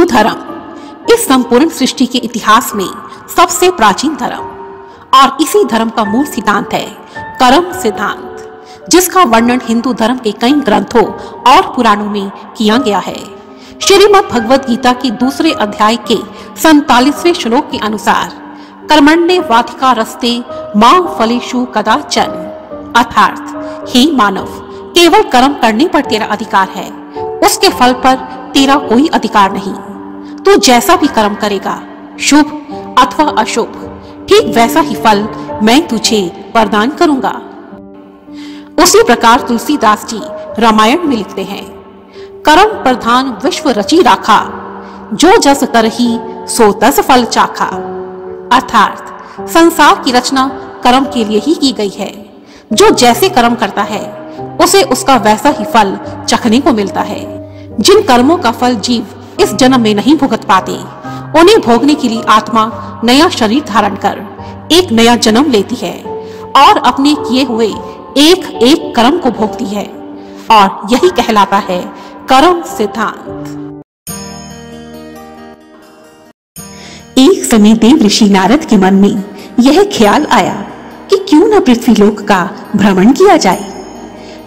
हिंदू धर्म इस संपूर्ण सृष्टि के इतिहास में सबसे प्राचीन धर्म और इसी धर्म का मूल सिद्धांत है कर्म सिद्धांत, जिसका वर्णन हिंदू धर्म के कई ग्रंथों और पुराणों में किया गया है। श्रीमद् भगवद गीता के दूसरे अध्याय के 47वें श्लोक के अनुसार कर्मण्येवाधिकारस्ते मा फलेषु कदाचन, अर्थात हे मानव, केवल कर्म करने पर तेरा अधिकार है, उसके फल पर तेरा कोई अधिकार नहीं। तू जैसा भी कर्म करेगा, शुभ अथवा अशुभ, ठीक वैसा ही फल मैं तुझे प्रदान करूंगा। उसी प्रकार तुलसीदास जी रामायण में लिखते हैं, कर्म प्रधान विश्व रची राखा, जो जस करही सो तस फल चाखा। अर्थात संसार की रचना कर्म के लिए ही की गई है। जो जैसे कर्म करता है उसे उसका वैसा ही फल चखने को मिलता है। जिन कर्मों का फल जीव इस जन्म में नहीं भुगत पाते, उन्हें भोगने के लिए आत्मा नया शरीर धारण कर एक नया जन्म लेती है और अपने किए हुए एक एक कर्म को भोगती है, और यही कहलाता है कर्म सिद्धांत। एक समय देव ऋषि नारद के मन में यह ख्याल आया कि क्यों न पृथ्वी लोक का भ्रमण किया जाए।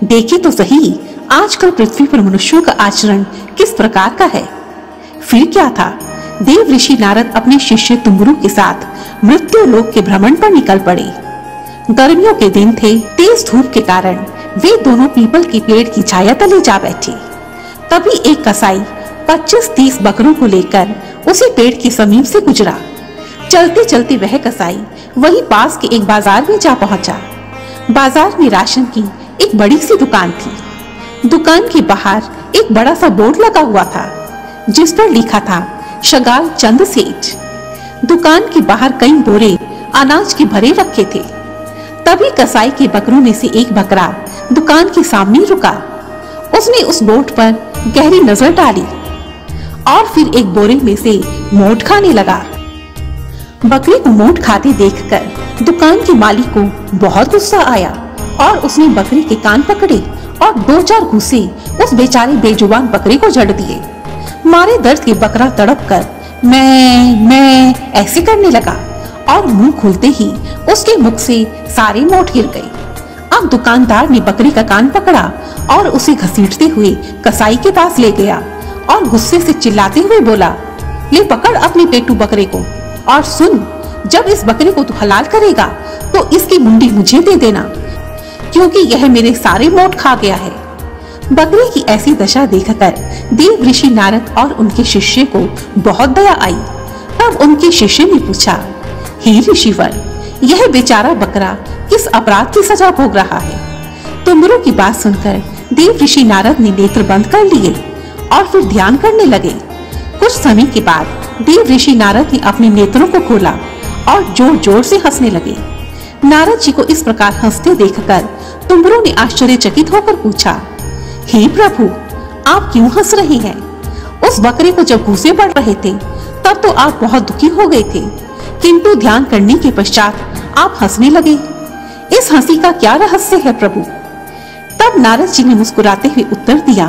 देखे तो सही आजकल पृथ्वी पर मनुष्यों का आचरण किस प्रकार का है। फिर क्या था, देव ऋषि नारद अपने शिष्य तुम्बरु के साथ मृत्यु लोक के भ्रमण पर निकल पड़े। गर्मियों के दिन थे, तेज धूप के कारण वे दोनों पीपल के पेड़ की छाया तले जा बैठे। तभी एक कसाई 25-30 बकरों को लेकर उसी पेड़ के समीप से गुजरा। चलते चलते वह कसाई वहीं पास के एक बाजार में जा पहुंचा। बाजार में राशन की एक बड़ी सी दुकान थी। दुकान के बाहर एक बड़ा सा बोर्ड लगा हुआ था, जिस पर लिखा था शगाल चंद सेठ। दुकान के बाहर कई बोरे अनाज के भरे रखे थे। तभी कसाई के बकरों में से एक बकरा दुकान के सामने रुका। उसने उस बोर्ड पर गहरी नजर डाली और फिर एक बोरे में से मोठ खाने लगा। बकरी को मोठ खाते देखकर दुकान के मालिक को बहुत गुस्सा आया और उसने बकरी के कान पकड़े और 2-4 घूंसे उस बेचारे बेजुबान बकरे को जड़ दिए। मारे दर्द के बकरा तड़प कर मैं ऐसे करने लगा और मुंह खोलते ही उसके मुख से सारे मोठ गिर गए। अब दुकानदार ने बकरी का कान पकड़ा और उसे घसीटते हुए कसाई के पास ले गया और गुस्से से चिल्लाते हुए बोला, ले पकड़ अपने पेटू बकरे को, और सुन, जब इस बकरे को तू हलाल करेगा तो इसकी मुंडी मुझे दे देना, क्योंकि यह मेरे सारे मोठ खा गया है। बकरे की ऐसी दशा देखकर देव ऋषि नारद और उनके शिष्य को बहुत दया आई। तब उनके शिष्य ने पूछा, हे ऋषिवर, यह बेचारा बकरा किस अपराध की सजा भोग रहा है? तुम्बरु की बात सुनकर देव ऋषि नारद ने नेत्र बंद कर लिए और फिर ध्यान करने लगे। कुछ समय के बाद देव ऋषि नारद ने अपने नेत्रों को खोला और जोर जोर से हंसने लगे। नारद जी को इस प्रकार हंसते देखकर तुम्बरु ने आश्चर्यचकित होकर पूछा, हे प्रभु, आप क्यों हंस रहे हैं? उस बकरे को जब घूंसे पड़ रहे थे तब तो आप बहुत दुखी हो गए थे, किंतु ध्यान करने के पश्चात आप हंसने लगे। इस हंसी का क्या रहस्य है प्रभु? तब नारद जी ने मुस्कुराते हुए उत्तर दिया,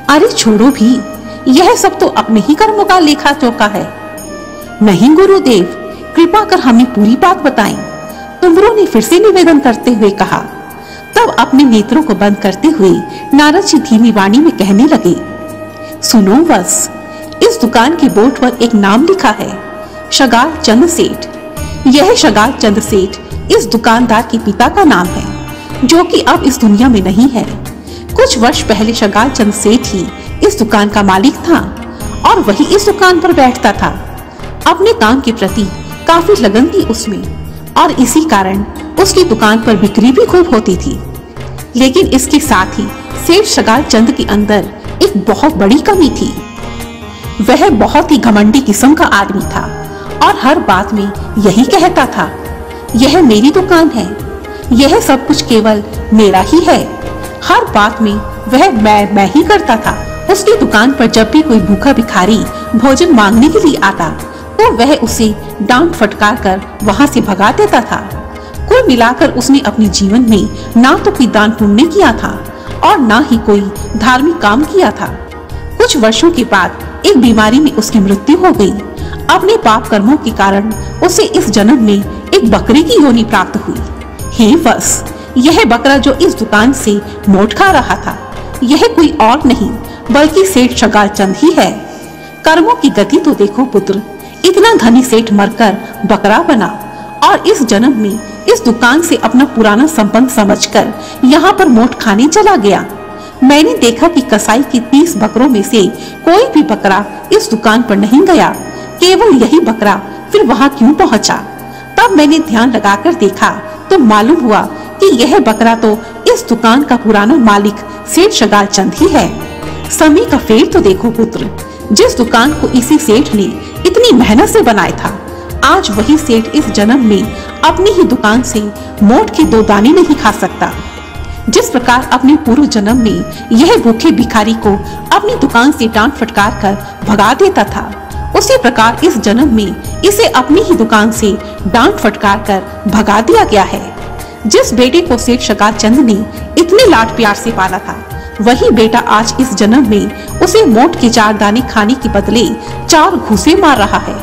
अरे छोड़ो भी, यह सब तो अपने ही कर्मों का लेखा जोखा है। नहीं गुरुदेव, कृपा कर हमें पूरी बात बताएं। तुम्बरु ने फिर से निवेदन करते हुए कहा। तब अपने नेत्रों को बंद करते हुए नारद जी धीमी वाणी में कहने लगे, सुनो बस, इस दुकान के बोर्ड पर एक नाम लिखा है, शगाल चंद सेठ। यह शगाल चंद सेठ इस दुकानदार के पिता का नाम है, जो कि अब इस दुनिया में नहीं है। कुछ वर्ष पहले शगाल चंद सेठ ही इस दुकान का मालिक था और वही इस दुकान पर बैठता था। अपने काम के प्रति काफी लगन थी उसमें और इसी कारण उसकी दुकान पर बिक्री भी खूब होती थी। लेकिन इसके साथ ही सेठ शगाल चंद के अंदर एक बहुत बड़ी कमी थी। वह बहुत ही घमंडी किस्म का आदमी था और हर बात में यही कहता था, यह मेरी दुकान है, यह सब कुछ केवल मेरा ही है। हर बात में वह मैं ही करता था। उसकी दुकान पर जब भी कोई भूखा भिखारी भोजन मांगने के लिए आता तो वह उसे डांट फटकार कर वहां से भगा देता था। कुल मिलाकर उसने अपने जीवन में ना तो कोई दान पुण्य किया था और ना ही कोई धार्मिक काम किया था। कुछ वर्षों के बाद एक बीमारी में उसकी मृत्यु हो गई। अपने पाप कर्मों के कारण उसे इस जन्म में एक बकरी की योनि प्राप्त हुई। हे वत्स, यह बकरा जो इस दुकान से मोट खा रहा था, यह कोई और नहीं बल्कि सेठ शगाल चंद ही है। कर्मों की गति तो देखो पुत्र, इतना धनी सेठ मरकर बकरा बना और इस जन्म में इस दुकान से अपना पुराना संबंध समझकर यहाँ पर मोट खाने चला गया। मैंने देखा कि कसाई के 30 बकरों में से कोई भी बकरा इस दुकान पर नहीं गया, केवल यही बकरा फिर वहाँ क्यों पहुँचा। तब मैंने ध्यान लगाकर देखा तो मालूम हुआ कि यह बकरा तो इस दुकान का पुराना मालिक सेठ शगाल चंद ही है। समय का फेर तो देखो पुत्र, जिस दुकान को इसी सेठ ने इतनी मेहनत से बनाया था, आज वही सेठ इस जन्म में अपनी ही दुकान से मोट के 2 दाने नहीं खा सकता। जिस प्रकार अपने पूर्व जन्म में यह भूखे भिखारी को अपनी दुकान से डांट फटकार कर भगा देता था, उसी प्रकार इस जन्म में इसे अपनी ही दुकान से डांट फटकार कर भगा दिया गया है। जिस बेटे को सेठ शगाल चंद ने इतने लाड प्यार से पाला था, वही बेटा आज इस जन्म में उसे मोट के 4 दाने खाने के बदले 4 घूंसे मार रहा है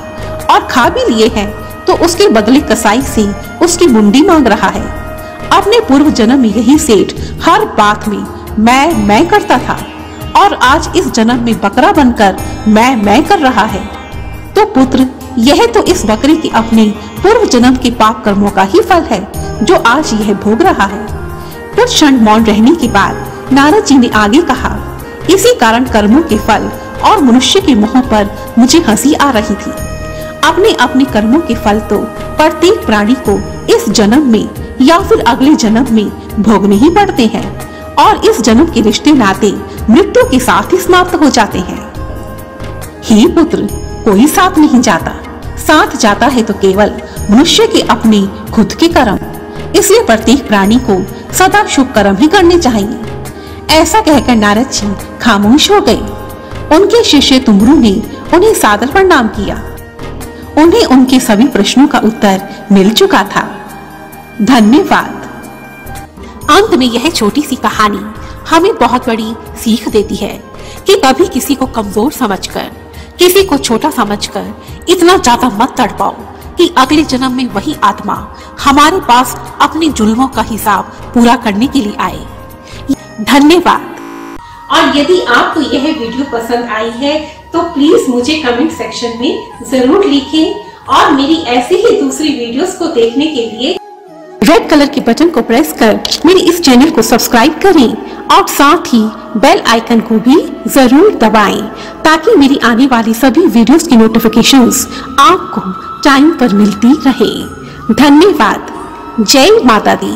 और खा भी लिए हैं तो उसके बदले कसाई से उसकी मुंडी मांग रहा है। अपने पूर्व जन्म में यही सेठ हर बात में मैं करता था और आज इस जन्म में बकरा बनकर मैं कर रहा है। तो पुत्र, यह तो इस बकरे के अपने पूर्व जन्म के पाप कर्मों का ही फल है जो आज यह भोग रहा है। कुछ क्षण मौन रहने के बाद नारद जी ने आगे कहा, इसी कारण कर्मों के फल और मनुष्य के मुंह पर मुझे हंसी आ रही थी। अपने अपने कर्मों के फल तो प्रत्येक प्राणी को इस जन्म में या फिर अगले जन्म में भोगने ही पड़ते हैं और इस जन्म के रिश्ते नाते मृत्यु के साथ ही समाप्त हो जाते हैं। हे पुत्र, कोई साथ नहीं जाता, साथ जाता है तो केवल मनुष्य के अपने खुद के कर्म। इसलिए प्रत्येक प्राणी को सदा शुभ कर्म ही करने चाहिए। ऐसा कहकर नारद जी खामोश हो गए। उनके शिष्य तुमरू ने उन्हें सादर प्रणाम किया। उन्हें उनके सभी प्रश्नों का उत्तर मिल चुका था। धन्यवाद। अंत में यह छोटी सी कहानी हमें बहुत बड़ी सीख देती है कि कभी किसी को कमजोर समझकर, किसी को छोटा समझकर इतना ज्यादा मत तड़पाओ कि अगले जन्म में वही आत्मा हमारे पास अपने जुल्मों का हिसाब पूरा करने के लिए आए। धन्यवाद। और यदि आपको यह वीडियो पसंद आई है तो प्लीज मुझे कमेंट सेक्शन में जरूर लिखें और मेरी ऐसे ही दूसरी वीडियोस को देखने के लिए रेड कलर के बटन को प्रेस कर मेरे इस चैनल को सब्सक्राइब करें और साथ ही बेल आइकन को भी जरूर दबाएं ताकि मेरी आने वाली सभी वीडियोस की नोटिफिकेशंस आपको टाइम पर मिलती रहे। धन्यवाद। जय माता दी।